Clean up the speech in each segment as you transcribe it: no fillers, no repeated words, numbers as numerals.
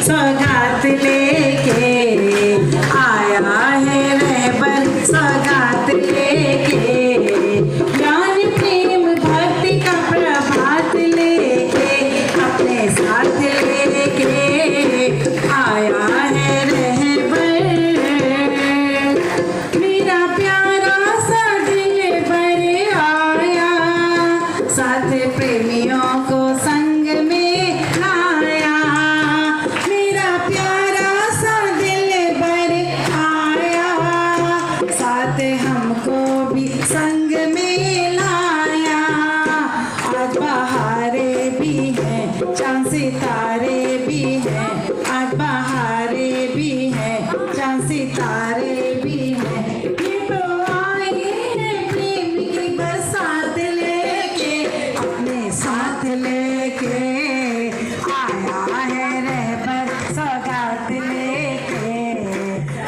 सौगात लेके आया है रहबर सौगात लेके ज्ञान प्रेम भक्ति का प्रभात लेके अपने साथ लेके आया है रहबर मेरा प्यारा सा दिल भर आया साथ प्रेमियों को संग में लाया मेरा प्यारा सा दिल भर आया साथ हमको भी संग में लाया आज बहारे भी हैं चांद सितारे भी हैं आज बहारे भी हैं चांद सितारे भी हैं ये तो आए हैं प्रेम की बरसात लेके अपने साथ लेके आया है रहबर सौगात लेके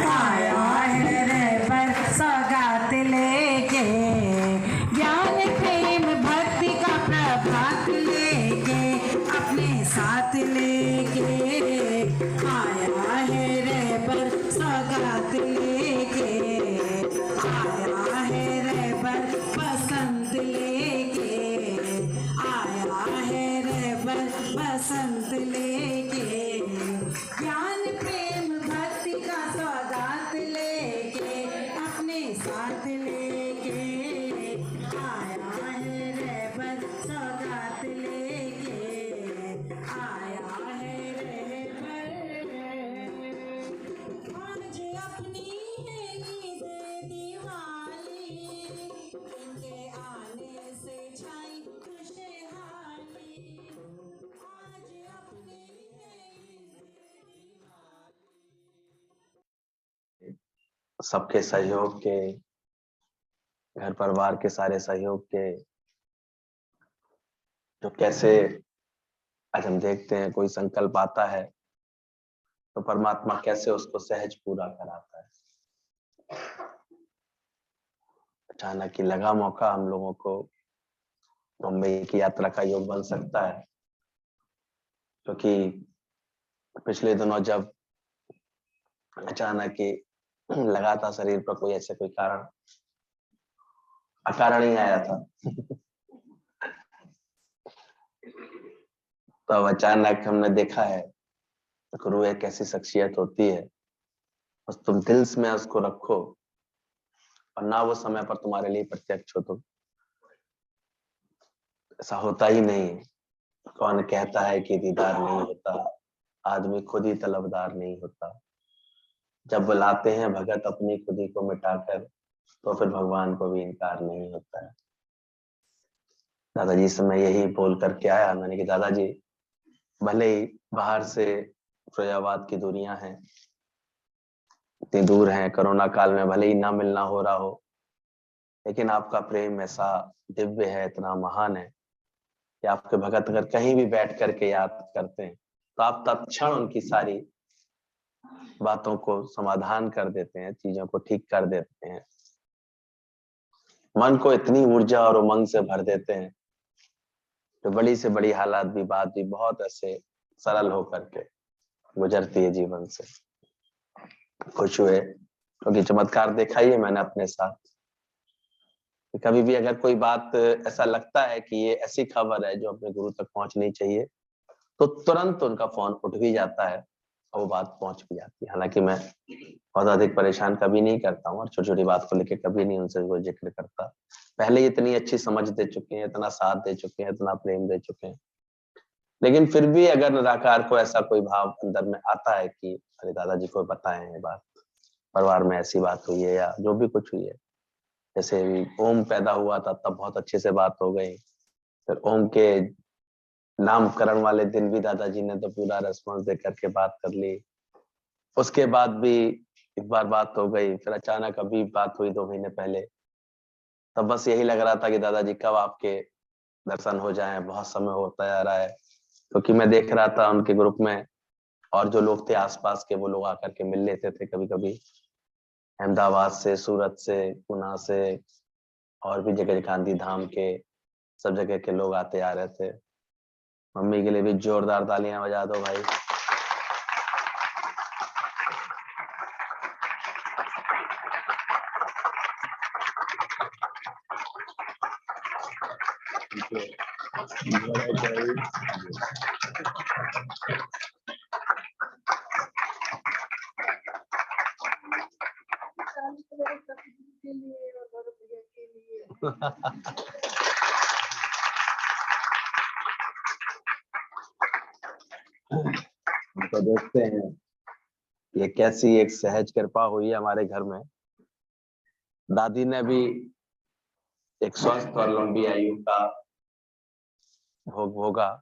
आया है रहबर सौगात लेके ज्ञान प्रेम भक्ति का प्रभात लेके अपने साथ लेके आया है रहबर सौगात लेके आया है रहबर बसंत लेके आया है रहबर बसंत लेके ज्ञान प्रेम भक्ति का सौगात लेके अपने साथ लेके आया है रहबर सौगात लेके आया है रहबर आज अपनी है ईद दिवाली इनके आने से छाई खुशहाली आज अपनी है ईद सबके सहयोग के, घर परिवार के सारे सहयोग के, जो कैसे आज हम देखते हैं कोई संकल्प आता है तो परमात्मा कैसे उसको सहज पूरा कराता है। अचानक ही लगा मौका हम लोगों को मुंबई की यात्रा का योग बन सकता है, क्योंकि पिछले दिनों जब अचानक ही लगा था शरीर पर कोई ऐसे कोई कारण अकारण ही आया था तो अचानक हमने देखा है गुरु एक ऐसी शख्सियत होती है, बस तुम दिल में उसको रखो और ना वो समय पर तुम्हारे लिए प्रत्यक्ष हो तो ऐसा होता ही नहीं। कौन कहता है कि दीदार नहीं होता, आदमी खुद ही तलबदार नहीं होता। जब बुलाते हैं भगत अपनी खुदी को मिटाकर तो फिर भगवान को भी इनकार नहीं होता है। दादाजी से मैं यही बोल करके आया, मैंने कि दादाजी भले ही बाहर से फिरोजाबाद की दूरियां हैं, इतनी दूर हैं, कोरोना काल में भले ही ना मिलना हो रहा हो, लेकिन आपका प्रेम ऐसा दिव्य है, इतना महान है कि आपके भगत अगर कहीं भी बैठ करके याद करते हैं तो आप तत्क्षण उनकी सारी बातों को समाधान कर देते हैं, चीजों को ठीक कर देते हैं, मन को इतनी ऊर्जा और उमंग से भर देते हैं तो बड़ी से बड़ी हालात भी बात भी बहुत ऐसे सरल होकर के गुजरती है जीवन से। खुश हुए क्योंकि चमत्कार देखा ही है मैंने अपने साथ। कभी भी अगर कोई बात ऐसा लगता है कि ये ऐसी खबर है जो अपने गुरु तक पहुंचनी चाहिए तो तुरंत उनका फोन उठ भी जाता है और वो बात पहुंच भी जाती है। हालांकि मैं बहुत अधिक परेशान कभी नहीं करता हूँ और छोटी छोटी बात को लेकर कभी नहीं उनसे कोई जिक्र करता। पहले इतनी अच्छी समझ दे चुके हैं, इतना साथ दे चुके हैं, इतना प्रेम दे चुके हैं, लेकिन फिर भी अगर निराकार को ऐसा कोई भाव अंदर में आता है कि अरे दादाजी को बताएं ये बात, परिवार में ऐसी बात हुई है या जो भी कुछ हुई है। जैसे ओम पैदा हुआ था तब बहुत अच्छे से बात हो गई, फिर ओम के नामकरण वाले दिन भी दादाजी ने तो पूरा रेस्पॉन्स दे करके बात कर ली। उसके बाद भी एक बार बात हो गई, फिर अचानक अभी बात हुई 2 महीने पहले, तब बस यही लग रहा था कि दादाजी कब आपके दर्शन हो जाएं, बहुत समय होता जा रहा है। क्योंकि मैं देख रहा था उनके ग्रुप में और जो लोग थे आसपास के, वो लोग आकर के मिल लेते थे कभी कभी, अहमदाबाद से, सूरत से, पुणे से और भी जगह, गांधी धाम के, सब जगह के लोग आते आ रहे थे। मम्मी के लिए भी जोरदार तालियां बजा दो भाई। तो देखते हैं ये कैसी एक सहज कृपा हुई है हमारे घर में। दादी ने भी एक स्वस्थ और लंबी आयु का भोग भोगा,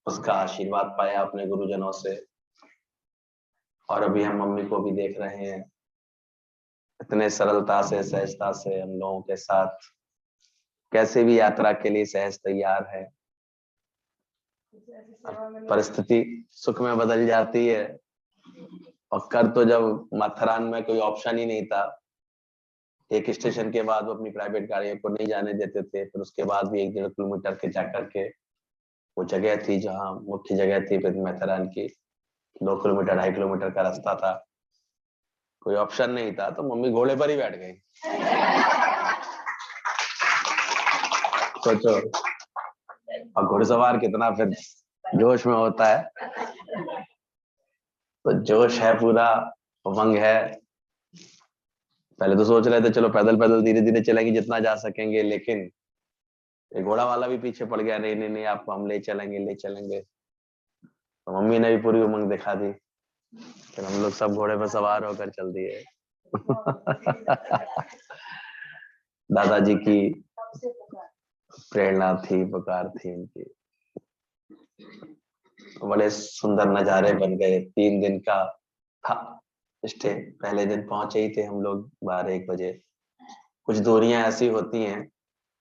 उसका आशीर्वाद पाया अपने गुरुजनों से। और अभी हम मम्मी को भी देख रहे हैं, इतने सरलता से सहजता से हम लोगों के साथ कैसे भी यात्रा के लिए सहज तैयार है। परिस्थिति सुख में बदल जाती है, और कर तो जब माथेरान में कोई ऑप्शन ही नहीं था, एक स्टेशन के बाद वो अपनी प्राइवेट गाड़ियों को नहीं जाने देते थे, फिर उसके बाद भी 1-1.5 किलोमीटर के जाकर के वो जगह थी जहाँ मुख्य जगह थी फिर माथेरान की, 2 किलोमीटर 2.5 किलोमीटर का रास्ता था, कोई ऑप्शन नहीं था, तो मम्मी घोड़े पर ही बैठ गई। सोचो, और घुड़सवार कितना फिर जोश में होता है, तो जोश है पूरा, उमंग है। पहले तो सोच रहे थे चलो पैदल पैदल धीरे धीरे चलेंगे जितना जा सकेंगे, लेकिन एक घोड़ा वाला भी पीछे पड़ गया, नहीं नहीं नहीं आपको हम ले चलेंगे ले चलेंगे। तो मम्मी ने भी पूरी उमंग दिखा दी, फिर हम लोग सब घोड़े पर सवार होकर चल दिए। दादाजी की प्रेरणा थी, पुकार थी उनकी। बड़े सुंदर नजारे बन गए। 3 दिन का था स्टे, पहले दिन पहुंचे ही थे हम लोग 12-1 बजे। कुछ दूरियां ऐसी होती हैं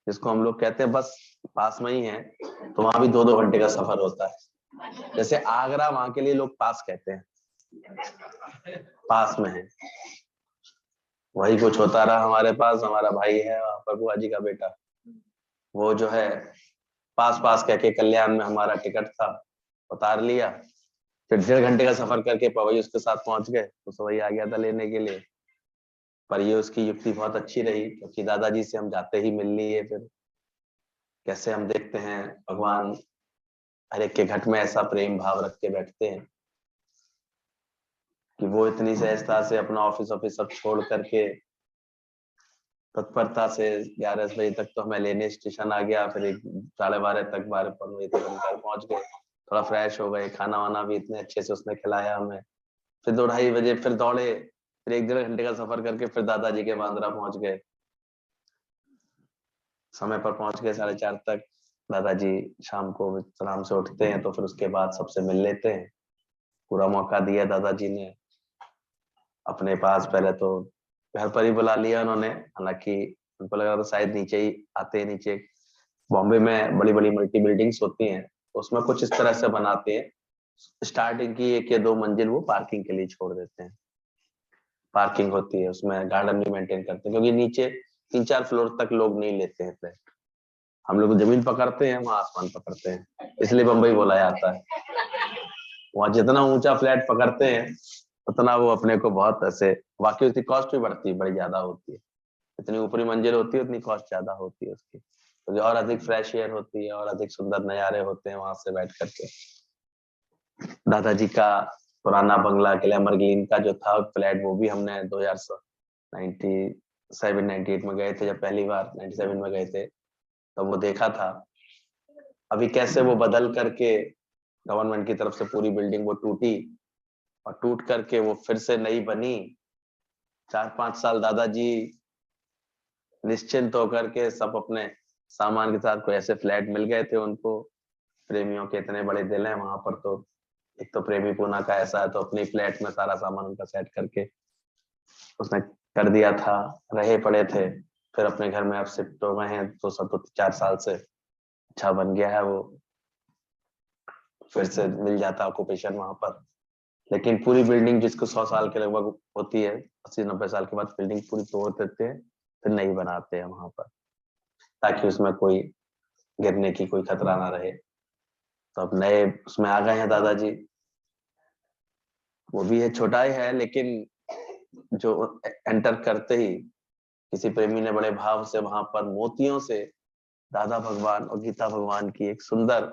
जिसको हम लोग कहते हैं बस पास में ही है, तो वहां भी 2-2 घंटे का सफर होता है। जैसे आगरा वहां के लिए लोग पास कहते हैं, पास में है। वही कुछ होता रहा हमारे पास। हमारा भाई है वहां पर, बुआ जी का बेटा, वो जो है पास पास कह के कल्याण में हमारा टिकट था, उतार लिया। फिर 1.5 घंटे का सफर करके पवई उसके साथ पहुंच गए, तो सवई आ गया था लेने के लिए। पर ये उसकी युक्ति बहुत अच्छी रही, क्योंकि दादाजी से हम जाते ही मिल लिए। फिर कैसे हम देखते हैं भगवान हर एक के घट में ऐसा प्रेम भाव रख के बैठते हैं कि वो इतनी सहजता से अपना ऑफिस ऑफिस सब छोड़ करके तत्परता से 11 बजे तक तो हमें लेने स्टेशन आ गया। फिर 12:30 तक 12 तक हम घर पहुंच गए, थोड़ा फ्रेश हो गए, खाना वाना भी इतने अच्छे से उसने खिलाया हमें। फिर 2-2:30 बजे फिर दौड़े, फिर 1-1.5 घंटे का सफर करके फिर दादाजी के बांद्रा पहुंच गए। समय पर पहुंच गए 4:30 तक। दादाजी शाम को आराम से उठते हैं, तो फिर उसके बाद सबसे मिल लेते हैं। पूरा मौका दिया दादाजी ने अपने पास। पहले तो घर पर ही बुला लिया उन्होंने, हालांकि उनको लगा तो शायद नीचे ही आते हैं। नीचे बॉम्बे में बड़ी बड़ी मल्टी बिल्डिंग्स होती हैं, उसमें कुछ इस तरह से बनाते हैं, स्टार्टिंग की 1 या 2 मंजिल वो पार्किंग के लिए छोड़ देते हैं। पार्किंग होती है, उसमें गार्डन भी मेंटेन करते हैं, क्योंकि नीचे 3-4 फ्लोर तक लोग नहीं लेते हैं फ्लैट। हम लोग जमीन पकड़ते हैं, वहां आसमान पकड़ते हैं, इसलिए बम्बई बोला जाता है। वहां जितना ऊंचा फ्लैट पकड़ते हैं उतना वो अपने को बहुत ऐसे, वाकई उसकी कॉस्ट भी बढ़ती है, बड़ी ज्यादा होती है। जितनी ऊपरी मंजिल होती है उतनी कॉस्ट ज्यादा होती है उसकी, तो और अधिक फ्रेश एयर होती है और अधिक सुंदर नजारे होते हैं वहां से बैठ करके। दादाजी का पुराना बंगला ग्लैमर ग्रीन का जो था फ्लैट, वो भी हमने 2097-98 में गए थे, जब पहली बार 97 में गए थे तब वो देखा था। अभी कैसे वो बदल करके गवर्नमेंट की तरफ से पूरी बिल्डिंग वो टूटी, और टूट करके वो फिर से नई बनी। 4-5 साल दादाजी निश्चिंत होकर के सब अपने सामान के साथ, कोई ऐसे फ्लैट मिल गए थे उनको। प्रेमियों के इतने बड़े दिल हैं वहां पर, तो एक तो प्रेमी पूना का ऐसा है, तो अपनी फ्लैट में सारा सामान उनका सेट करके उसने कर दिया था। रहे पड़े थे, फिर अपने घर में अब शिफ्ट हो गए हैं, तो सब तो 4 साल से अच्छा बन गया है वो, फिर से मिल जाता ऑक्यूपेशन वहां पर। लेकिन पूरी बिल्डिंग जिसको 100 साल के लगभग होती है, 80-90 साल के बाद बिल्डिंग पूरी तोड़ देते हैं, फिर नई बनाते हैं वहां पर, ताकि उसमें कोई गिरने की कोई खतरा ना रहे। तो अब नए उसमें आ गए हैं दादाजी। वो भी है, छोटा ही है, लेकिन जो एंटर करते ही किसी प्रेमी ने बड़े भाव से वहां पर मोतियों से दादा भगवान और गीता भगवान की एक सुंदर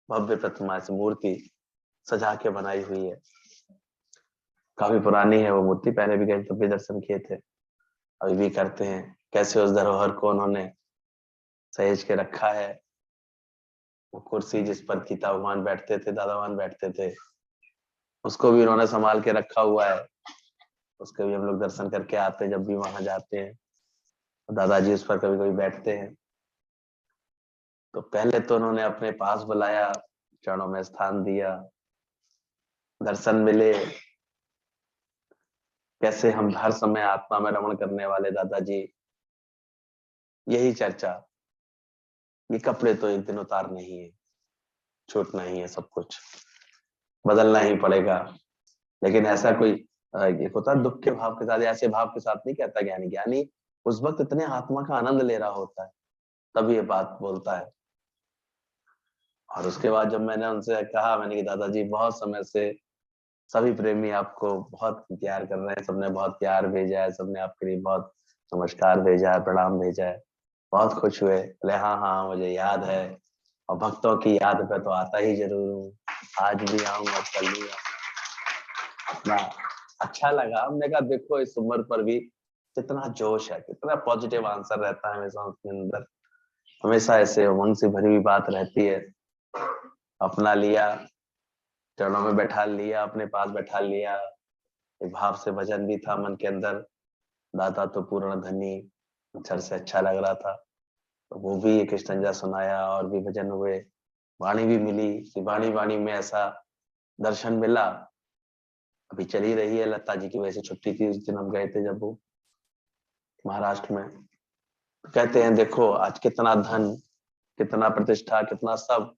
भव्य प्रतिमा से मूर्ति सजा के बनाई हुई है। काफी पुरानी है वो मूर्ति, पहले भी गए तब भी दर्शन किए थे, अभी भी करते हैं। कैसे उस धरोहर को उन्होंने सहेज के रखा है। वो कुर्सी जिस पर गीता भगवान बैठते थे, दादा भगवान बैठते थे, उसको भी उन्होंने संभाल के रखा हुआ है। उसके भी हम लोग दर्शन करके आते हैं जब भी वहां जाते हैं। दादाजी उस पर कभी कभी बैठते हैं। तो पहले तो उन्होंने अपने पास बुलाया, चरणों में स्थान दिया, दर्शन मिले। कैसे हम हर समय आत्मा में रमण करने वाले दादाजी, यही चर्चा। ये कपड़े तो एक दिन उतारने ही है, छूटना ही है, सब कुछ बदलना ही पड़ेगा। लेकिन ऐसा कोई एक होता है दुख के भाव के साथ, ऐसे भाव के साथ नहीं कहता ज्ञानी। ज्ञानी उस वक्त इतने आत्मा का आनंद ले रहा होता है तब ये बात बोलता है। और उसके बाद जब मैंने उनसे कहा, मैंने कि दादाजी बहुत समय से सभी प्रेमी आपको बहुत प्यार कर रहे हैं, सबने बहुत प्यार भेजा है, सबने आपके लिए बहुत नमस्कार भेजा है, प्रणाम भेजा है, बहुत खुश हुए। बोले हाँ हाँ मुझे याद है, और भक्तों की याद पे तो आता ही जरूर हूँ, आज भी आऊंगा, कल भी आऊंगा। अच्छा लगा। हमने कहा देखो इस उम्र पर भी कितना जोश है, कितना पॉजिटिव आंसर रहता है हमेशा उसके अंदर, हमेशा ऐसे उमंग से भरी हुई बात रहती है। अपना लिया, चरणों में बैठा लिया, अपने पास बैठा लिया। एक भाव से भजन भी था मन के अंदर, दाता तो पूर्ण धनी, अक्षर से अच्छा लग रहा था। तो वो भी एक स्टंजा सुनाया और भी भजन हुए, वाणी भी मिली कि वाणी वाणी में ऐसा दर्शन मिला। अभी चली रही है, लता जी की वजह से छुट्टी थी, उस दिन हम गए थे जब वो महाराष्ट्र में। कहते हैं देखो आज कितना धन, कितना प्रतिष्ठा, कितना सब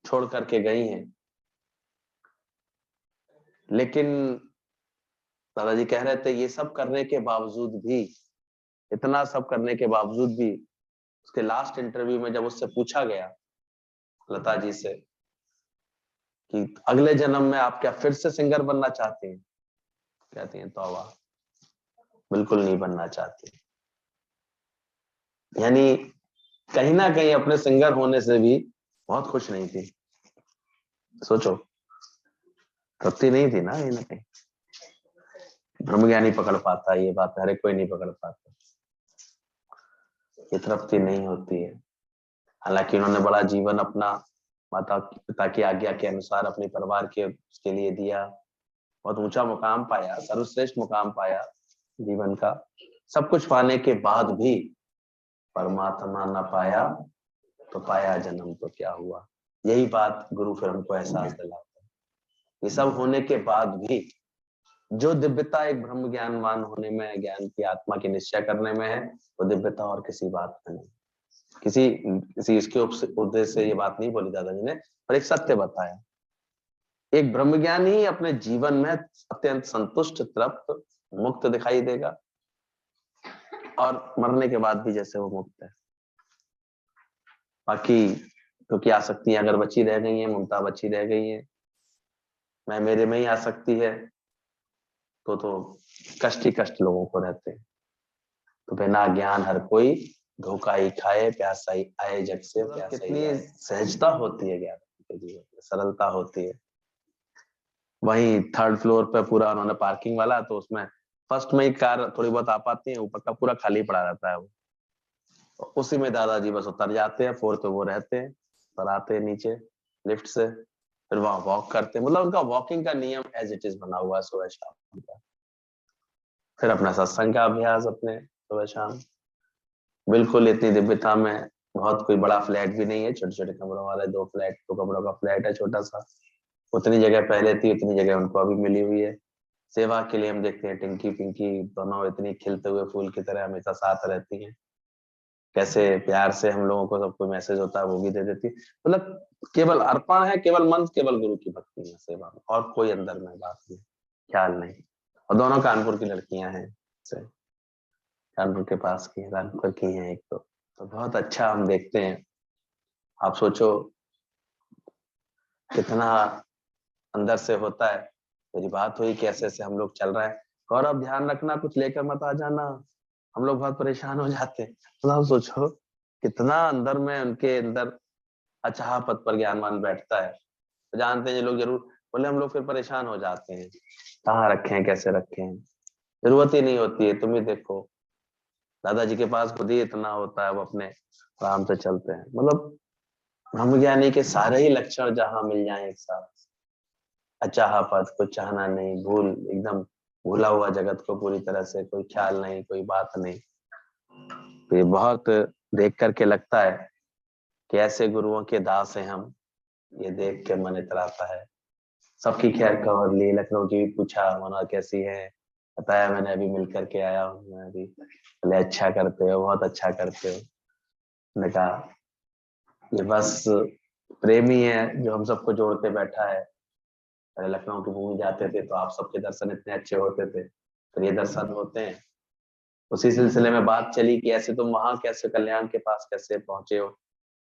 छोड़ करके गई हैं, लेकिन दादाजी कह रहे थे ये सब करने के बावजूद भी, इतना सब करने के बावजूद भी, उसके लास्ट इंटरव्यू में जब उससे पूछा गया लता जी से कि अगले जन्म में आप क्या फिर से सिंगर बनना चाहती हैं, कहती हैं तौबा, बिल्कुल नहीं बनना चाहती। यानी कहीं ना कहीं अपने सिंगर होने से भी बहुत खुश नहीं थी। सोचो, तृप्ति नहीं थी ना कहीं ना कहीं। ब्रह्मज्ञानी पकड़ पाता है ये बात, हर कोई नहीं पकड़ पाता, ये तृप्ति नहीं होती है। हालांकि उन्होंने बड़ा जीवन अपना माता पिता की आज्ञा के अनुसार अपने परिवार के उसके लिए दिया, बहुत ऊंचा मुकाम पाया, सर्वश्रेष्ठ मुकाम पाया जीवन का। सब कुछ पाने के बाद भी परमात्मा न पाया तो पाया जन्म तो क्या हुआ। यही बात गुरु फिर हमको एहसास दिलाता है। ये सब होने के बाद भी जो दिव्यता एक ब्रह्म ज्ञानवान होने में, ज्ञान की आत्मा की निश्चय करने में है, वो दिव्यता और किसी बात में नहीं। किसी इसके उद्देश्य से ये बात नहीं बोली दादाजी ने, पर एक सत्य बताया। एक ब्रह्मज्ञानी ही अपने जीवन में अत्यंत संतुष्ट, तृप्त, मुक्त दिखाई देगा, और मरने के बाद भी जैसे वो मुक्त है। बाकी क्योंकि आसक्तियां अगर बची रह गई हैं, ममता बची रह गई है, मैं मेरे में ही आसक्ति है, तो कष्ट ही कष्ट लोगों को रहते हैं। तो बिना ज्ञान हर कोई धोखा ही खाए, प्यासा ही आए जग से प्यासा। कितनी सहजता होती है ज्ञान के जीवन में, सरलता होती है। वहीं थर्ड फ्लोर पे पूरा उन्होंने पार्किंग वाला, तो उसमें फर्स्ट में ही कार थोड़ी बहुत आ पाती है, ऊपर का पूरा खाली पड़ा रहता है वो, तो उसी में दादाजी बस उतर जाते हैं, फोर्थ पे वो रहते हैं, पर आते हैं नीचे लिफ्ट से, फिर वहां वॉक करते हैं। मतलब उनका वॉकिंग का नियम एज इट इज बना हुआ है सुबह शाम का। फिर अपना सत्संग का अभ्यास अपने सुबह शाम, बिल्कुल इतनी दिव्यता में। बहुत कोई बड़ा फ्लैट भी नहीं है, छोटे छोटे कमरों वाला 2 कमरों का फ्लैट है छोटा सा। उतनी जगह पहले थी, उतनी जगह उनको अभी मिली हुई है। सेवा के लिए हम देखते हैं टिंकी पिंकी दोनों इतनी खिलते हुए फूल की तरह हमेशा साथ रहती हैं। कैसे प्यार से हम लोगों को सब कोई मैसेज होता है वो भी दे देती है। मतलब केवल अर्पण है, केवल मंत्र, केवल गुरु की भक्ति है सेवा में, और कोई अंदर में बात नहीं, ख्याल नहीं। और दोनों कानपुर की लड़कियां हैं, कानपुर के पास की, कानपुर की हैं एक तो बहुत अच्छा हम देखते हैं। आप सोचो कितना अंदर से होता है। मेरी बात हुई कि ऐसे ऐसे हम लोग चल रहे हैं, गौरव ध्यान रखना कुछ लेकर मत आ जाना, हम लोग बहुत परेशान हो जाते हैं। मतलब सोचो कितना अंदर में उनके अंदर अचाह पद पर ज्ञानवान बैठता है। तो जानते हैं ये लोग जरूर, बोले हम लोग फिर परेशान हो जाते हैं, कहाँ रखे हैं, कैसे रखे हैं, जरूरत ही नहीं होती है। तुम ही देखो दादाजी के पास खुद ही इतना होता है, वो अपने आराम से चलते हैं। मतलब ब्रह्म ज्ञानी के सारे ही लक्षण जहां मिल जाए एक साथ, अचाह पद, कुछ चाहना नहीं, भूल एकदम भूला हुआ जगत को पूरी तरह से, कोई ख्याल नहीं, कोई बात नहीं। तो ये बहुत देख करके लगता है कि ऐसे गुरुओं के दास हैं हम। ये देख के मन इतराता है। सबकी खैर खबर ली, लखनऊ की भी पूछा मोना कैसी है, बताया मैंने अभी मिल करके आया हूँ मैं अभी। बोले अच्छा करते हो, बहुत अच्छा करते हो। मैंने कहा ये बस प्रेम ही है जो हम सबको जोड़ के बैठा है। पहले लखनऊ की भूमि जाते थे तो आप सबके दर्शन इतने अच्छे होते थे, फिर ये दर्शन होते हैं। उसी सिलसिले में बात चली कि ऐसे तुम वहां कैसे कल्याण के पास कैसे पहुंचे हो,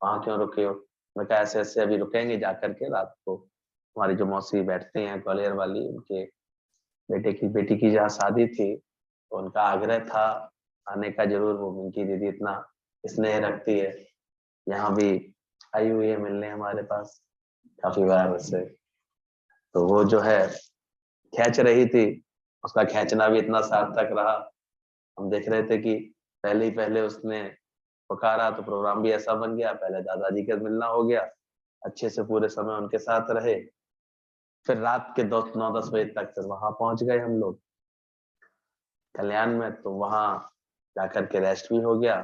वहां क्यों रुके हो। मैं कहा ऐसे ऐसे अभी रुकेंगे जाकर के रात को। हमारी जो मौसी बैठती हैं ग्वालियर वाली, उनके बेटी की जहाँ शादी थी, तो उनका आग्रह था आने का जरूर। वो उनकी दीदी इतना स्नेह रखती है, यहाँ भी आई हुई है मिलने हमारे पास काफी बार से। तो वो जो है खींच रही थी, उसका खींचना भी इतना सार्थक रहा। हम देख रहे थे कि पहले ही पहले उसने पुकारा तो प्रोग्राम भी ऐसा बन गया, पहले दादाजी का मिलना हो गया, अच्छे से पूरे समय उनके साथ रहे। फिर रात के 9-10 बजे तक फिर वहां पहुंच गए हम लोग कल्याण में। तो वहां जाकर के रेस्ट भी हो गया।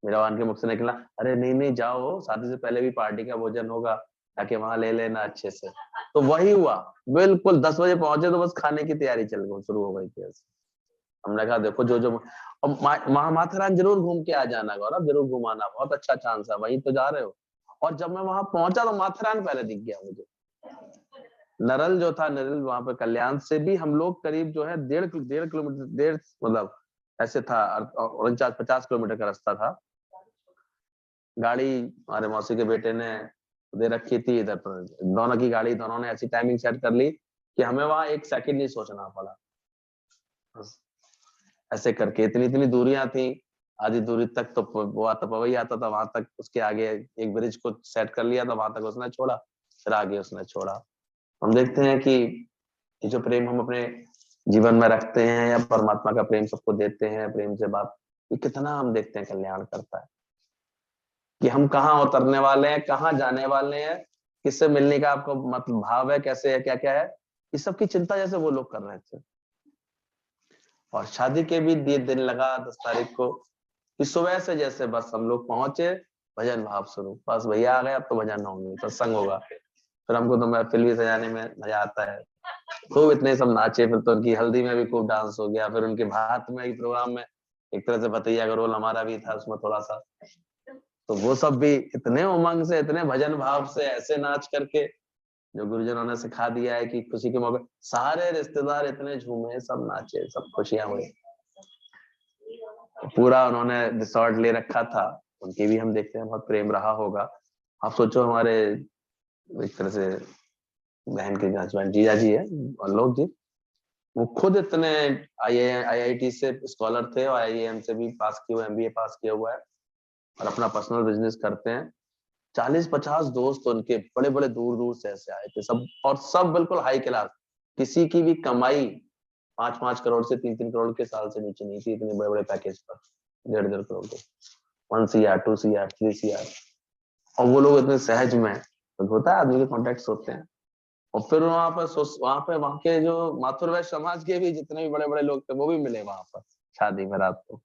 मेरा वाहन के मुख से निकला, अरे नहीं नहीं जाओ, शादी से पहले भी पार्टी का भोजन होगा, जाके वहां ले लेना अच्छे से। तो वही हुआ, बिल्कुल 10 बजे पहुंचे तो बस खाने की तैयारी चल गई, शुरू हो गई थी। हमने कहा देखो जो जो माथेरान जरूर घूम के आ जाना गौरव, जरूर घुमाना, बहुत अच्छा चांस है, वहीं तो जा रहे हो। और जब मैं वहां पहुंचा तो माथेरान पहले दिख गया मुझे। नरल जो था, नरल वहां पर कल्याण से भी हम लोग करीब जो है 1.5 किलोमीटर, डेढ़ मतलब ऐसे था, 49-50 किलोमीटर का रास्ता था। गाड़ी हमारे मौसी के बेटे ने दे रखी थी इधर पर, दोनों की गाड़ी, दोनों ने ऐसी टाइमिंग सेट कर ली कि हमें वहां एक सेकंड नहीं सोचना पड़ा। ऐसे करके इतनी इतनी दूरियां थी, आधी दूरी तक तो वो आता पवई आता था, वहां तक उसके आगे एक ब्रिज को सेट कर लिया था, वहां तक उसने छोड़ा, फिर आगे उसने छोड़ा। हम देखते हैं कि ये जो प्रेम हम अपने जीवन में रखते हैं, या परमात्मा का प्रेम सबको देते हैं, प्रेम से बात, ये कितना हम देखते हैं कल्याण करता है। कि हम कहाँ उतरने वाले हैं, कहाँ जाने वाले हैं, किससे मिलने का आपको मतलब भाव है, कैसे है, क्या क्या है, इस सब की चिंता जैसे वो लोग कर रहे थे। और शादी के भी दिन लगा 10 तारीख को, कि सुबह से जैसे बस हम लोग पहुंचे, भजन भाव शुरू, बस भैया आ गए, अब तो भजन होंगे, सत्संग होगा। फिर हमको तो महफिल भी सजाने में मजा आता है, खूब इतने सब नाचे। फिर तो उनकी हल्दी में भी खूब डांस हो गया, फिर उनके भात में भी प्रोग्राम में एक तरह से भतीजा का रोल हमारा भी था उसमें थोड़ा सा। तो वो सब भी इतने उमंग से, इतने भजन भाव से ऐसे नाच करके, जो गुरुजनों ने सिखा दिया है कि खुशी के मौके सारे रिश्तेदार इतने झूमे, सब नाचे, सब खुशियां हुई। पूरा उन्होंने रिसोर्ट ले रखा था, उनकी भी हम देखते हैं बहुत प्रेम रहा होगा। आप सोचो हमारे एक तरह से बहन के हस्बैंड जीजा जी है लोग जी, वो खुद इतने IIT से स्कॉलर थे, और IIM से भी पास किया हुआ, MBA पास किया हुआ है, और अपना पर्सनल बिजनेस करते हैं। 40-50 दोस्त उनके बड़े बड़े दूर दूर से ऐसे आए थे सब, और सब बिल्कुल हाई क्लास। किसी की भी कमाई 5-5 करोड़ से 3-3 करोड़ के साल से नीचे नहीं थी, इतने बड़े बड़े पैकेज पर 1.5-1.5 करोड़ के, 1 CR 2 CR 3 CR। और वो लोग इतने सहज में, तो होता है आदमी के कॉन्टेक्ट होते हैं। और फिर वहां के जो माथुर वैश्य समाज के भी जितने भी बड़े बड़े लोग थे, वो भी मिले वहां पर शादी में रात को।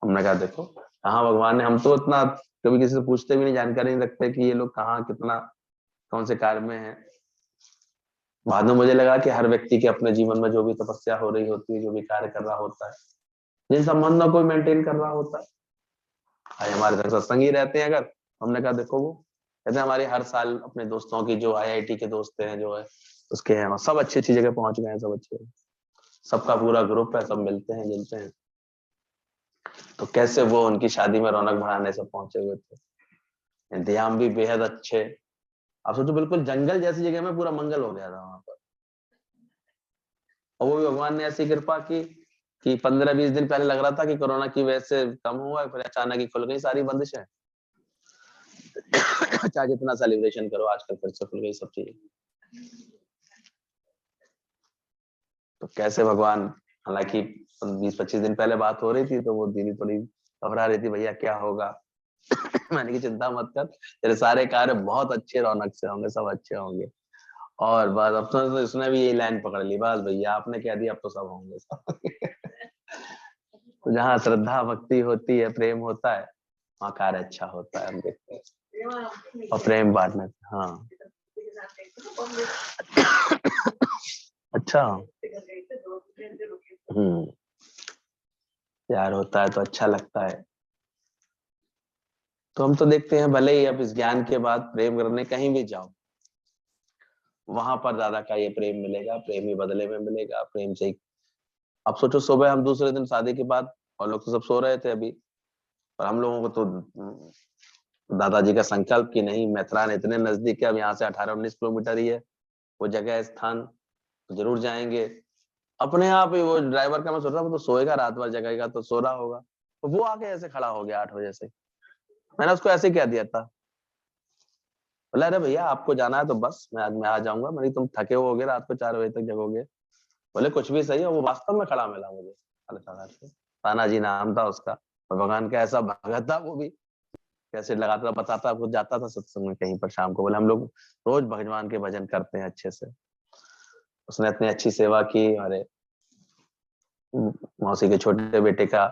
हमने कहा देखो कहाँ भगवान ने, हम तो इतना कभी किसी से पूछते भी नहीं, जानकारी नहीं रखते कि ये लोग कहाँ कितना कौन से कार्य में है। बाद में मुझे लगा कि हर व्यक्ति के अपने जीवन में जो भी तपस्या हो रही होती है, जो भी कार्य कर रहा होता है, जिन संबंधों को मेंटेन कर रहा होता है, आज हमारे घर सत्संग ही रहते हैं अगर। हमने कहा देखो वो कहते हैं हमारे हर साल अपने दोस्तों की, जो IIT के दोस्त हैं जो है उसके हैं, सब अच्छी अच्छी जगह पहुंच गए हैं, सब अच्छे, सबका पूरा ग्रुप है, सब मिलते हैं जुलते हैं। तो कैसे वो उनकी शादी में रौनक बढ़ाने सब पहुंचे हुए थे, इंतजाम भी बेहद अच्छे। आप सोचो बिल्कुल जंगल जैसी जगह में पूरा मंगल हो गया था वहां पर। और वो भी भगवान ने ऐसी कृपा की कि 15-20 दिन पहले लग रहा था कि कोरोना की वजह से कम हुआ, फिर अचानक ही खुल गई सारी बंदिशें। चाहे जितना सेलिब्रेशन करो, आजकल फिर से खुल गई सब चीजें। तो कैसे भगवान, हालांकि 20-25 दिन पहले बात हो रही थी तो वो दीदी थोड़ी घबरा रही थी, भैया क्या होगा। मैंने की चिंता मत कर, तेरे सारे कार्य बहुत अच्छे रौनक से होंगे, सब अच्छे होंगे। और बस अब तो उसने भी यही लाइन पकड़ ली, बस भैया आपने कह दिया अब तो सब होंगे सब। तो जहाँ श्रद्धा भक्ति होती है, प्रेम होता है, वहाँ कार्य अच्छा होता है, हम देखते हैं। और प्रेम बांटने से, हाँ। अच्छा। प्यार होता है तो अच्छा लगता है। तो हम तो देखते हैं, भले ही अब इस ज्ञान के बाद प्रेम करने कहीं भी जाओ, वहां पर दादा का ये प्रेम मिलेगा, प्रेम ही बदले में मिलेगा, प्रेम से ही। अब सोचो, सुबह हम दूसरे दिन शादी के बाद, और लोग तो सब सो रहे थे अभी, और हम लोगों को तो दादाजी का संकल्प कि नहीं, मैथरान इतने नजदीक है, अब यहाँ से 18-19 किलोमीटर ही है वो जगह स्थान, तो जरूर जाएंगे। अपने आप ही वो ड्राइवर का, मैं सोच रहा हूँ वो तो सोएगा, रात भर जगेगा तो सो रहा होगा, तो वो आके ऐसे खड़ा हो गया 8 बजे से। मैंने उसको ऐसे कह दिया था, बोला अरे भैया आपको जाना है तो बस मैं आ जाऊंगा, मेरी तुम थके होगे, रात को 4 बजे तक जगोगे। बोले कुछ भी सही है, वो वास्तव में खड़ा मिला मुझे तानाजी नाम था उसका, और भगवान का ऐसा भगत था वो भी, कैसे लगाता बताता, कुछ जाता था सत्संग में कहीं पर शाम को, बोले हम लोग रोज भगवान के भजन करते हैं अच्छे से। उसने इतनी अच्छी सेवा की। अरे मौसी के छोटे बेटे का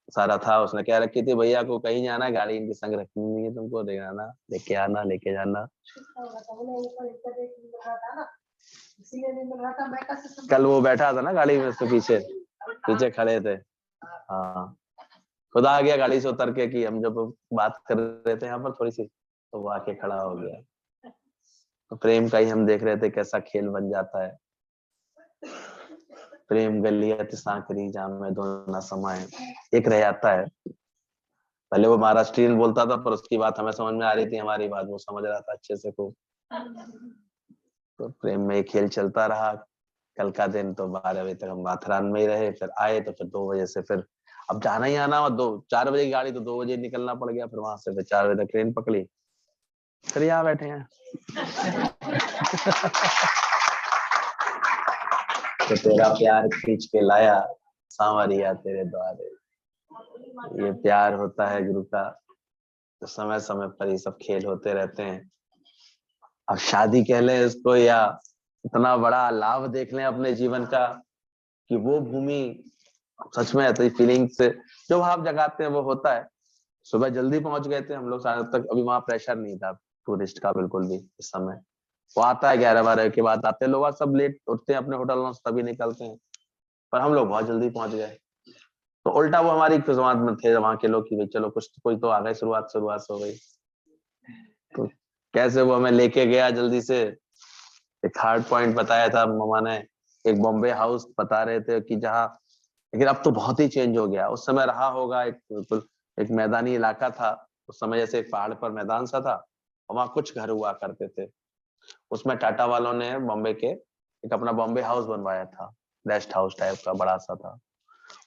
सारा था, उसने क्या रखी थी, भैया को कहीं जाना है, गाड़ी इनके संग रखनी नहीं है, तुमको ले आना, लेके आना, लेके जाना। कल वो बैठा था ना गाड़ी में, उसके पीछे पीछे खड़े थे। हाँ, खुद आ गया गाड़ी से उतर के, कि हम जब बात कर रहे थे यहाँ पर थोड़ी सी, तो वो आके खड़ा हो गया। तो प्रेम का ही हम देख रहे थे कैसा खेल बन जाता है। प्रेम गलियत सांकरी जाम में दो न समाए, एक रह जाता है। पहले वो महाराष्ट्रियन बोलता था, पर उसकी बात हमें समझ में आ रही थी, हमारी बात वो समझ रहा था अच्छे से खूब। तो प्रेम में खेल चलता रहा। कल का दिन तो 12 बजे तक हम माथेरान में ही रहे, फिर आए तो फिर 2 बजे से फिर अब जाना ही आना, और 4 बजे की गाड़ी, तो 2 बजे निकलना पड़ गया, फिर वहां से फिर 4 बजे तक ट्रेन पकड़ी, फिर यहाँ बैठे हैं। तो तेरा प्यार खींच के लाया सांवरिया तेरे द्वारे, ये प्यार होता है गुरु का। तो समय समय पर ये सब खेल होते रहते हैं। अब शादी कह लें इसको, या इतना बड़ा लाभ देख लें अपने जीवन का, कि वो भूमि सच में ऐसी फीलिंग से जो भाव जगाते हैं वो होता है। सुबह जल्दी पहुंच गए थे हम लोग, साढ़े तक, अभी वहां प्रेशर नहीं था टूरिस्ट का बिल्कुल भी इस समय। वो आता है 11-12 के बाद आते हैं लोग, सब लेट उठते हैं अपने होटल में, तभी निकलते हैं, पर हम लोग बहुत जल्दी पहुंच गए। तो उल्टा वो हमारी खिदमत में थे वहां के लोग, कि भाई चलो कुछ कोई तो आ गए, शुरुआत हो गई। तो कैसे वो हमें लेके गया जल्दी से, एक हार्ड पॉइंट बताया था मामा ने, एक बॉम्बे हाउस बता रहे थे कि जहाँ, लेकिन अब तो बहुत ही चेंज हो गया, उस समय रहा होगा एक बिल्कुल एक मैदानी इलाका था उस समय, जैसे एक पहाड़ पर मैदान सा था, और वहां कुछ घर हुआ करते थे। उसमें टाटा वालों ने बॉम्बे के एक अपना बॉम्बे हाउस बनवाया था, रेस्ट हाउस टाइप का बड़ा सा था।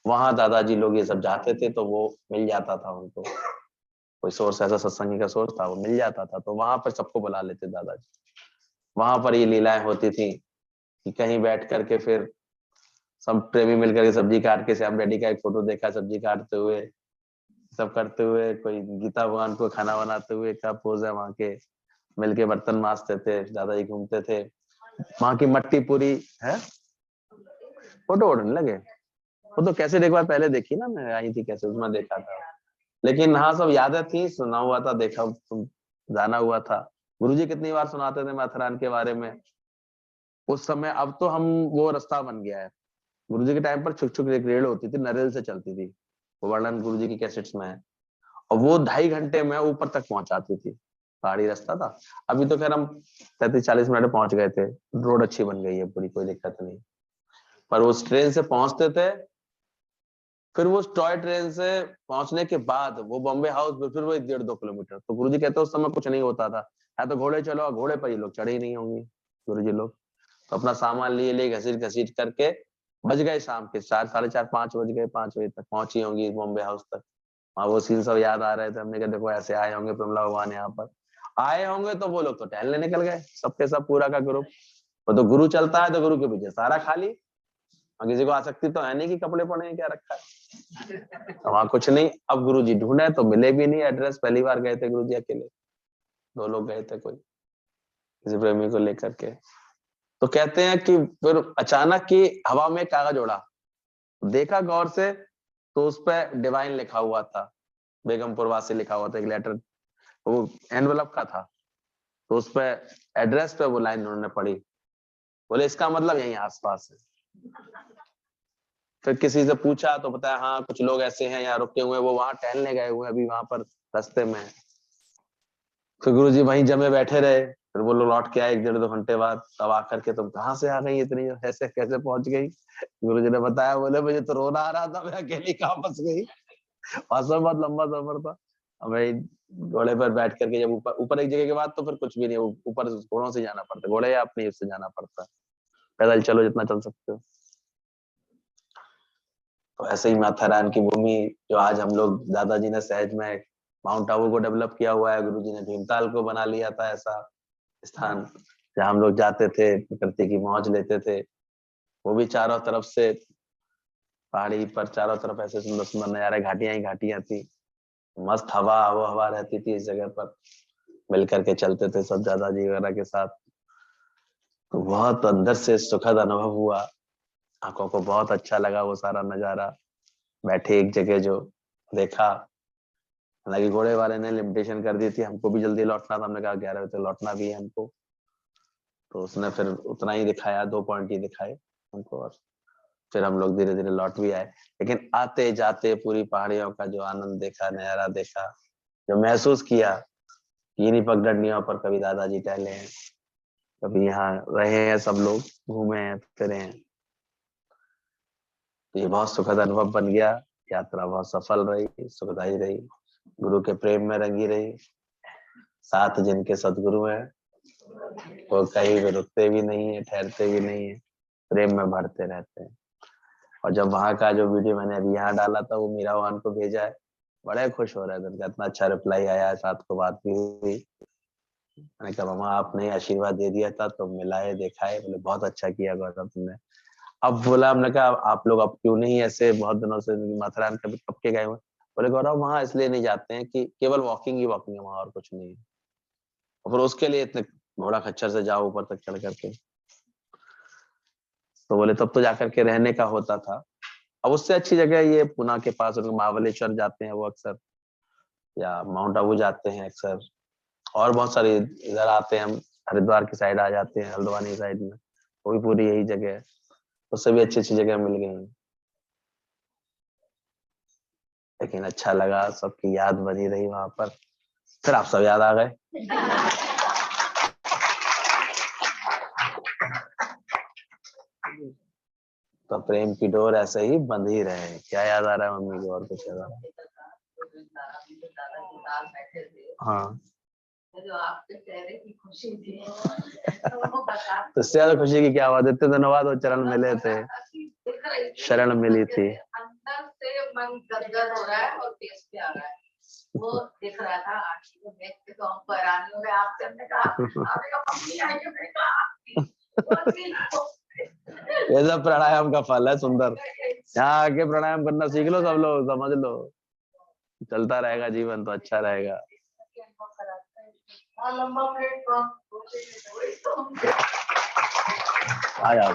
वहां दादाजी लोग ये सब जाते थे, तो वो मिल जाता था उनको, कोई सोर्स ऐसा सत्संगी का सोर्स था, वो मिल जाता था, तो वहां पर सबको बुला लेते दादाजी। वहां पर ये लीलाएं होती थी कि कहीं बैठ करके फिर सब प्रेमी मिलकर के सब्जी काट के, श्याम डैडी का एक फोटो देखा सब्जी काटते हुए, सब करते हुए, कोई गीता भगवान को खाना बनाते हुए का पोज है वहां के, मिलके बर्तन मांजते थे, दादाजी घूमते थे। वहां की मट्टी पूरी है, फोटो वोटो नहीं लगे, वो तो कैसे एक बार पहले देखी ना, मैं आई थी कैसे, उसमें देखा था। लेकिन हाँ सब यादें थी, सुना हुआ था, देखा, जाना हुआ था। गुरुजी कितनी बार सुनाते थे माथेरान के बारे में उस समय। अब तो हम, वो रास्ता बन गया है। गुरुजी के टाइम पर छुक छुक एक रेल होती थी, नरेल से चलती थी, वो वर्णन गुरुजी की कैसेट्स में है, और वो 2.5 घंटे में ऊपर तक पहुंचाती थी, पहाड़ी रास्ता था। अभी तो खैर हम 35-40 मिनट में पहुंच गए थे, रोड अच्छी बन गई है पूरी, कोई दिक्कत नहीं। पर उस ट्रेन से पहुंचते थे, फिर वो टॉय ट्रेन से पहुंचने के बाद वो बॉम्बे हाउस, फिर वो 1.5-2 किलोमीटर। तो गुरुजी कहते उस समय कुछ नहीं होता था, या तो घोड़े चलो, घोड़े पर ये लोग चढ़े ही नहीं होंगे गुरुजी लोग। तो अपना सामान लिए घसीट घसीट करके बज गए शाम के 4, 4:30, 5 बज गए। 5 बजे तक पहुंची होंगी बॉम्बे हाउस तक। वहाँ वो सीन सब याद आ रहे थे। हमने कहा देखो ऐसे आए होंगे प्रमिला भगवान यहाँ पर आए होंगे, तो वो लोग तो टहलने निकल गए सबके सब, पूरा का ग्रुप। वो तो गुरु चलता है तो गुरु के पीछे सारा खाली। और किसी को आसक्ति तो है नहीं कि कपड़े पड़े हैं क्या रखा है, तो वहाँ कुछ नहीं। अब गुरु जी ढूंढे तो मिले भी नहीं एड्रेस। पहली बार गए थे गुरु जी अकेले, 2 लोग गए थे कोई किसी प्रेमी को लेकर के। तो कहते हैं कि फिर अचानक की हवा में कागज उड़ा, देखा गौर से तो उस पर डिवाइन लिखा हुआ था, बेगमपुर वासी लिखा हुआ था एक लेटर, वो एनवेलप का था। तो उस पर एड्रेस पे वो लाइन उन्होंने पढ़ी, बोले इसका मतलब यहीं आसपास है। फिर किसी से पूछा तो बताया हाँ कुछ लोग ऐसे हैं यहाँ रुके हुए, वो वहां टहलने गए हुए अभी वहां पर रास्ते में। फिर गुरु जी वहीं जमे बैठे रहे। फिर वो लोग लौट के आए 1-1.5-2 घंटे बाद। तब आकर के तुम कहाँ से आ गई इतनी, ऐसे कैसे पहुंच गई? गुरु जी ने बताया, बोले मुझे तो रोना आ रहा था, मैं अकेली कहाँ फंस गई। वास्तव बहुत लंबा सफर था। हमें घोड़े पर बैठ करके जब ऊपर ऊपर एक जगह के बाद तो फिर कुछ भी नहीं, ऊपर घोड़ों से जाना पड़ता, घोड़े या अपनी उससे जाना पड़ता, पैदल चलो जितना चल सकते हो। तो ऐसे ही माथा रान की भूमि जो आज हम लोग, दादाजी ने सहज में माउंट आबू को डेवलप किया हुआ है, गुरुजी ने भीमताल को बना लिया था ऐसा स्थान जहाँ हम लोग जाते थे, प्रकृति की मौज लेते थे। वो भी चारों तरफ से पहाड़ी पर चारों तरफ ऐसे सुंदर सुंदर नजारे, घाटियां ही घाटियां थी, मस्त हवा वो हवा रहती थी इस जगह पर। मिल करके चलते थे सब दादाजी वगैरह के साथ। तो बहुत अंदर से सुखद अनुभव हुआ, आंखों को बहुत अच्छा लगा वो सारा नजारा। बैठे एक जगह जो देखा, हालांकि घोड़े वाले ने लिमिटेशन कर दी थी, हमको भी जल्दी लौटना था। हमने कहा 11 बजे तक लौटना भी है हमको, तो उसने फिर उतना ही दिखाया, 2 पॉइंट ही दिखाए हमको। और फिर हम लोग धीरे धीरे लौट भी आए। लेकिन आते जाते पूरी पहाड़ियों का जो आनंद देखा, नजारा देखा, जो महसूस किया, इन्हीं पगडंडियों पर कभी दादाजी टहले हैं, कभी यहाँ रहे हैं, सब लोग घूमे हैं फिरे हैं। तो ये बहुत सुखद अनुभव बन गया। यात्रा बहुत सफल रही, सुखदायी रही, गुरु के प्रेम में रंगी रही। 7 जिनके सदगुरु हैं वो कहीं भी रुकते भी नहीं है, ठहरते भी नहीं है, प्रेम में बढ़ते रहते हैं। और जब वहां का जो वीडियो मैंने अभी यहाँ डाला था, वो मीरा वाहन को भेजा है, बड़े खुश हो रहे थे, उनका इतना अच्छा रिप्लाई आया, साथ को बात भी हुई। मैंने कहा मामा आपने आशीर्वाद दे दिया था तो मिलाए देखा है, बोले बहुत अच्छा किया गौरव तुमने। अब बोला, हमने कहा आप लोग अब क्यों नहीं ऐसे, बहुत दिनों से माथेरान कभी कब के गए हुए? बोले गौरव वहां इसलिए नहीं जाते हैं कि केवल वॉकिंग ही वॉकिंग है वहां, और कुछ नहीं है। और फिर उसके लिए इतने घोड़ा खच्चर से जाओ ऊपर तक चढ़ करके। तो बोले तब तो जाकर के रहने का होता था। अब उससे अच्छी जगह ये पुणे के पास उनको महाबलेश्वर जाते हैं वो अक्सर, या माउंट आबू जाते हैं अक्सर, और बहुत सारे इधर आते हैं हम, हरिद्वार की साइड आ जाते हैं, हल्द्वानी साइड में, वो भी पूरी यही जगह है। उससे भी अच्छी अच्छी जगह मिल गई हैं। लेकिन अच्छा लगा, सबकी याद बनी रही वहां पर। फिर आप सब याद आ गए। तो प्रेम की डोर ऐसे ही बंध ही रहे। क्या याद आ रहा है मम्मी को, और कुछ याद आ रहा है? हाँ जो आपके चेहरे की खुशी थी तो इससे ज्यादा खुशी की क्या बात है, इतने दिनों बाद वो चरण मिले थे, शरण मिली थी। अंदर से मन गदगद हो रहा है और तेज पे आ रहा है, वो दिख रहा था आंखी को देख के, तो हमको हैरानी हो गई। आपसे हमने कहा मम्मी आई है, मैंने कहा ये सब प्राणायाम का फल है सुंदर। यहाँ आके प्राणायाम करना सीख लो सब लोग, समझ लो, चलता रहेगा जीवन तो अच्छा रहेगा। आ जाओ,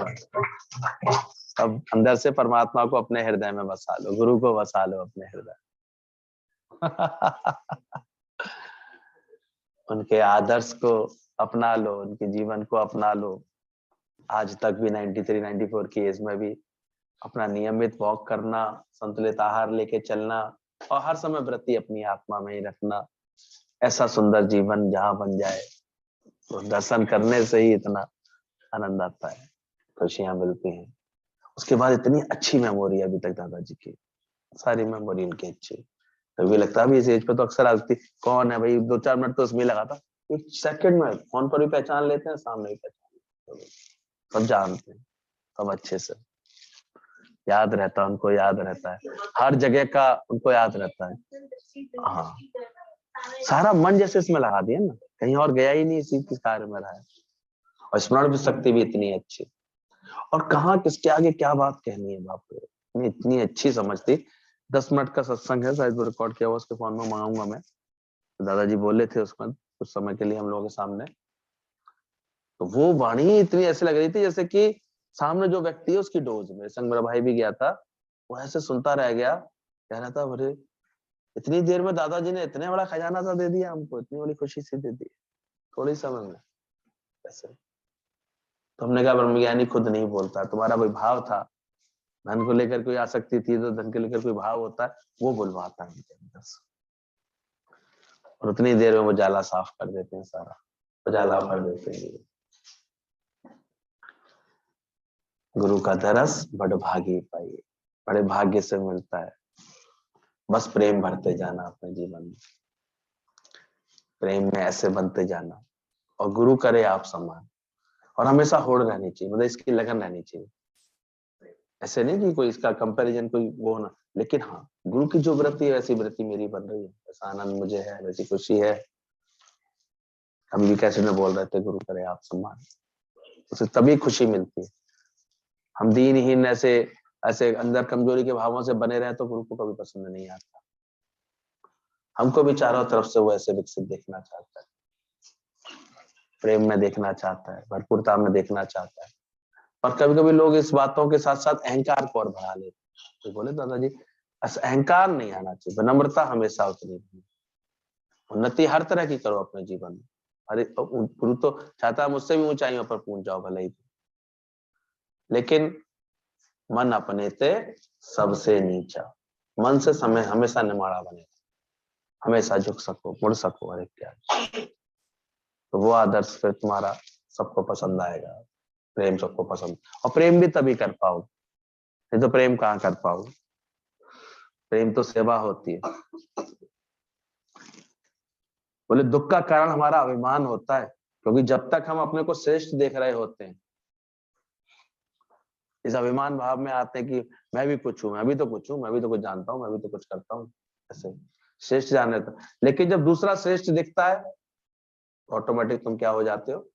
अब अंदर से परमात्मा को अपने हृदय में बसा लो, गुरु को बसा लो अपने हृदय उनके आदर्श को अपना लो, उनके जीवन को अपना लो। आज तक भी 93-94 की एज में भी अपना नियमित वॉक करना, संतुलित आहार लेके चलना, और हर समय वृत्ति अपनी आत्मा में ही रखना, ऐसा सुंदर जीवन जहां बन जाए, तो दर्शन करने से ही इतना आनंद आता है, खुशियां मिलती हैं। उसके बाद इतनी अच्छी मेमोरी अभी तक दादाजी की, सारी मेमोरी उनकी अच्छी। कभी लगता है अभी इस एज पे तो अक्सर आती, कौन है भाई, 2-4 मिनट तो उसमें लगा था, 1 सेकंड में फोन पर भी पहचान लेते हैं, सामने भी पहचान लेते हैं, सब जानते हैं, सब अच्छे से। याद रहता है, उनको याद रहता है, हर जगह का उनको याद रहता है। हाँ, सारा मन जैसे इसमें लगा दिया ना, कहीं और गया ही नहीं, इसी के कार्य में रहा है। और स्मरण शक्ति भी इतनी अच्छी, और कहाँ किसके आगे क्या बात कहनी है, बाप रे, इतनी अच्छी समझती। 10 मिनट का सत्संग है, शायद रिकॉर्ड किया हुआ, उसके फोन में मंगाऊंगा मैं। तो दादाजी बोले थे उसमें कुछ समय के लिए हम लोगों के सामने, तो वो वाणी इतनी ऐसी लग रही थी जैसे कि सामने जो व्यक्ति है उसकी डोज में। संग मेरा भाई भी गया था, वो ऐसे सुनता रह गया, कह रहा था अरे इतनी देर में दादाजी ने इतने बड़ा खजाना सा दे दिया हमको, इतनी बड़ी खुशी से दे दी थोड़ी समय में ऐसे। तो हमने कहा ब्रह्मज्ञानी खुद नहीं बोलता, तुम्हारा कोई भाव था, धन को लेकर कोई आसक्ति थी तो धन को लेकर कोई भाव होता है, वो बुलवाता है उनके अंदर से, और उतनी देर में वो जाला साफ कर देते हैं, सारा उजाला कर देते हैं। गुरु का दरस बड़ भागी पाइए, बड़े भाग्य से मिलता है। बस प्रेम भरते जाना अपने जीवन में, प्रेम में ऐसे बनते जाना, और गुरु करे आप सम्मान, और हमेशा होड़ रहनी चाहिए, मतलब इसकी लगन रहनी चाहिए। ऐसे नहीं कि कोई इसका कंपैरिजन कोई वो ना, लेकिन हाँ गुरु की जो वृत्ति है वैसी वृत्ति मेरी बन रही है, ऐसा आनंद मुझे है, वैसी खुशी है। हम भी कैसे में बोल रहे थे गुरु करे आप सम्मान, उसे तभी खुशी मिलती है। हम दीनहीन ऐसे ऐसे अंदर कमजोरी के भावों से बने रहे तो गुरु को कभी पसंद नहीं आता। हमको भी चारों तरफ से वो ऐसे विकसित देखना चाहता है, प्रेम में देखना चाहता है, भरपूरता में देखना चाहता है। और कभी कभी लोग इस बातों के साथ साथ अहंकार को और बढ़ा लेते हैं। तो बोले दादाजी अहंकार नहीं आना चाहिए, विनम्रता हमेशा उतनी रही, उन्नति हर तरह की करो अपने जीवन में। अरे गुरु तो चाहता है मुझसे भी ऊंचाइयों पर पहुंच जाओ भले ही, लेकिन मन अपने ते सबसे नीचा, मन से समय हमेशा निमाड़ा बने, हमेशा झुक सको, मुड़ सको, अरे क्या, तो वो आदर्श फिर तुम्हारा सबको पसंद आएगा। प्रेम सबको पसंद, और प्रेम भी तभी कर पाओ, नहीं तो प्रेम कहाँ कर पाओ। प्रेम तो सेवा होती है। बोले दुख का कारण हमारा अभिमान होता है, क्योंकि जब तक हम अपने को श्रेष्ठ देख रहे होते हैं, इस अभिमान भाव में आते हैं कि मैं भी कुछ हूं, मैं भी तो कुछ हूं, मैं भी तो कुछ जानता हूं, मैं भी तो कुछ करता हूं, ऐसे श्रेष्ठ जाने तो। लेकिन जब दूसरा श्रेष्ठ दिखता है, ऑटोमेटिक तुम क्या हो जाते हो।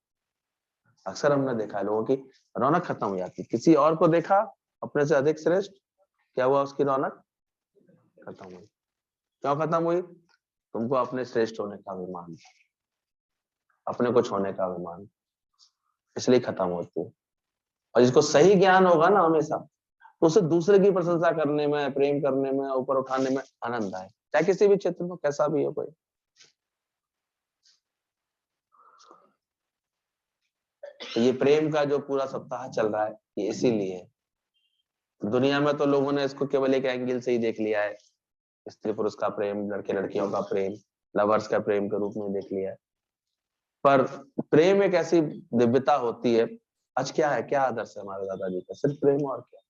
अक्सर हमने देखा है लोगों की रौनक खत्म हो जाती, किसी और को देखा अपने से अधिक श्रेष्ठ, क्या हुआ, उसकी रौनक खत्म हुई। क्यों खत्म हुई? तुमको अपने श्रेष्ठ होने का अभिमान, अपने कुछ होने का अभिमान, इसलिए खत्म होती है। और जिसको सही ज्ञान होगा ना हमेशा, तो उसे दूसरे की प्रशंसा करने में, प्रेम करने में, ऊपर उठाने में आनंद आए, चाहे किसी भी क्षेत्र में कैसा भी हो कोई। तो ये प्रेम का जो पूरा सप्ताह चल रहा है, ये इसीलिए है। दुनिया में तो लोगों ने इसको केवल एक एंगल से ही देख लिया है, स्त्री पुरुष का प्रेम, लड़के लड़कियों का प्रेम, लवर्स का प्रेम के रूप में देख लिया है। पर प्रेम एक ऐसी दिव्यता होती है। आज क्या है, क्या आदर्श है हमारे दादाजी का? सिर्फ प्रेम, और क्या?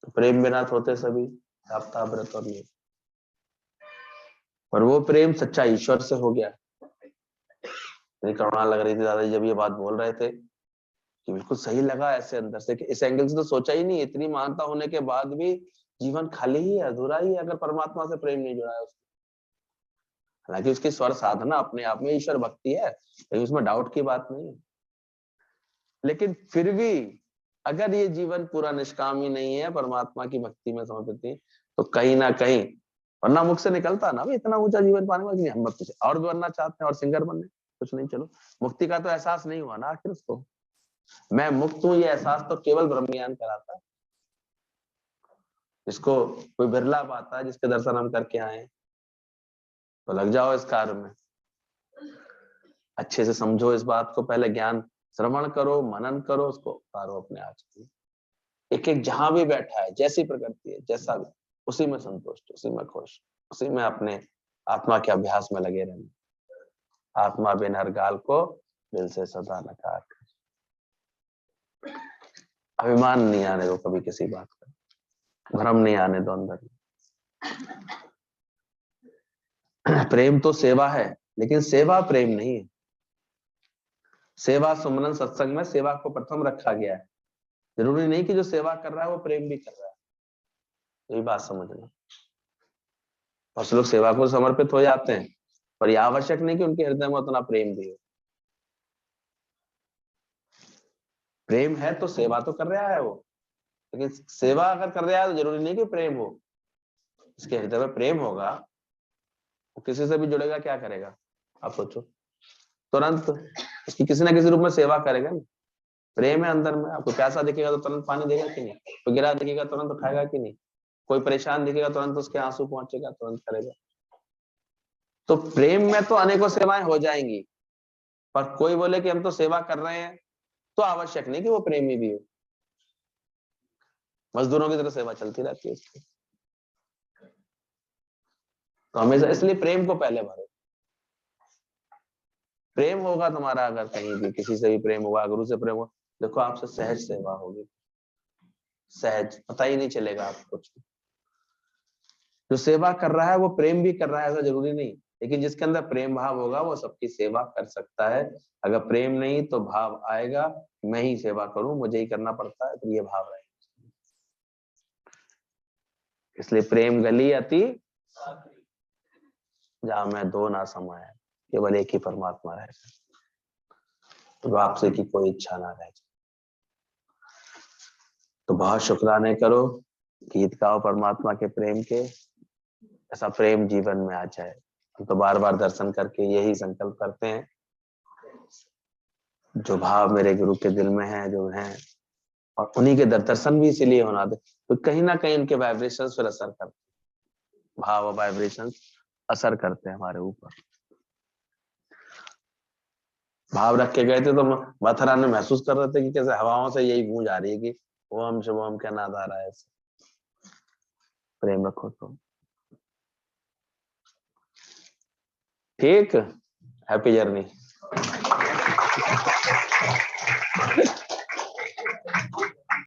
तो प्रेम बिना होते सभी आपता व्रत और ये, पर वो प्रेम सच्चा ईश्वर से हो गया। मेरी करुणा लग रही थी दादाजी जब ये बात बोल रहे थे, कि बिल्कुल सही लगा ऐसे अंदर से, कि इस एंगल से तो सोचा ही नहीं, इतनी महानता होने के बाद भी जीवन खाली ही है, अधूरा ही है, अगर परमात्मा से प्रेम नहीं जुड़ा है उसको। हालांकि उसकी स्वर साधना अपने आप में ईश्वर भक्ति है, लेकिन उसमें डाउट की बात नहीं है। लेकिन फिर भी अगर ये जीवन पूरा निष्काम ही नहीं है, परमात्मा की भक्ति में समर्पित नहीं, तो कहीं ना कहीं, वरना मुख से निकलता ना, इतना ऊंचा जीवन पाने वाले हम कुछ और भी बनना चाहते हैं, और सिंगर बनने, कुछ नहीं, चलो मुक्ति का तो एहसास नहीं हुआ ना आखिर उसको। मैं मुक्त हूं ये एहसास तो केवल ब्रह्म ज्ञान कराता है, जिसको कोई बिरला पाता है, जिसके दर्शन हम करके आए। तो लग जाओ इस कार्य में, अच्छे से समझो इस बात को, पहले ज्ञान श्रवण करो, मनन करो, उसको उतारो अपने आज की। एक एक जहां भी बैठा है, जैसी प्रकृति है, जैसा भी, उसी में संतुष्ट, उसी में खुश, उसी में अपने आत्मा के अभ्यास में लगे रहना। आत्मा बिन हर गाल को दिल से सदा नकार। अभिमान नहीं आने दो कभी किसी बात का, भ्रम नहीं आने दो अंदर। प्रेम तो सेवा है, लेकिन सेवा प्रेम नहीं है। सेवा सुमरन सत्संग में सेवा को प्रथम रखा गया है, जरूरी नहीं कि जो सेवा कर रहा है वो प्रेम भी कर रहा है, यही बात समझना। और लोग सेवा को समर्पित हो जाते हैं, पर यह आवश्यक नहीं कि उनके हृदय में उतना प्रेम भी हो। प्रेम है तो सेवा तो कर रहा है वो, लेकिन सेवा अगर कर रहा है तो जरूरी नहीं कि प्रेम हो। इसके हृदय में प्रेम होगा, वो किसी से भी जुड़ेगा, क्या करेगा आप सोचो, तुरंत उसकी किसी ना किसी रूप में सेवा करेगा ना। प्रेम है अंदर में। आपको प्यासा दिखेगा तो तुरंत पानी देगा कि नहीं, कोई गिरा दिखेगा तुरंत उठाएगा कि नहीं, कोई परेशान दिखेगा तुरंत उसके आंसू पहुंचेगा, तुरंत करेगा। तो प्रेम में तो अनेकों सेवाएं हो जाएंगी, पर कोई बोले कि हम तो सेवा कर रहे हैं, तो आवश्यक नहीं कि वो प्रेमी भी हो। मजदूरों की तरह सेवा चलती रहती है उसकी। तो हमेशा इसलिए प्रेम को पहले भरो। प्रेम होगा तुम्हारा, अगर कहीं भी किसी से भी प्रेम होगा, गुरु से प्रेम होगा, देखो आपसे सहज सेवा होगी, सहज, पता ही नहीं चलेगा आपको कुछ। जो सेवा कर रहा है वो प्रेम भी कर रहा है ऐसा जरूरी नहीं, लेकिन जिसके अंदर प्रेम भाव होगा वो सबकी सेवा कर सकता है। अगर प्रेम नहीं तो भाव आएगा, मैं ही सेवा करूं, मुझे ही करना पड़ता है, तो ये भाव रहेगा। इसलिए प्रेम गली अति जहां मैं दो ना समाया, केवल एक ही परमात्मा रह जाए, तो आपसे की कोई इच्छा ना रह जाए। तो बहुत शुक्राने करो, गीत गाओ परमात्मा के प्रेम के, ऐसा प्रेम जीवन में आ जाए। हम तो बार बार दर्शन करके यही संकल्प करते हैं, जो भाव मेरे गुरु के दिल में है, जो है, और उन्हीं के दर्शन भी इसीलिए होना दे, तो कहीं ना कहीं उनके वाइब्रेशंस फिर असर करते हैं, भाव और वाइब्रेशंस असर करते हैं हमारे ऊपर। भाव रख के गए थे तो मथुरा में महसूस कर रहे थे कि कैसे हवाओं से यही गूंज आ रही है कि ओम शुभम क्या नाद आ रहा है। प्रेम रखो तो ठीक। Happy journey.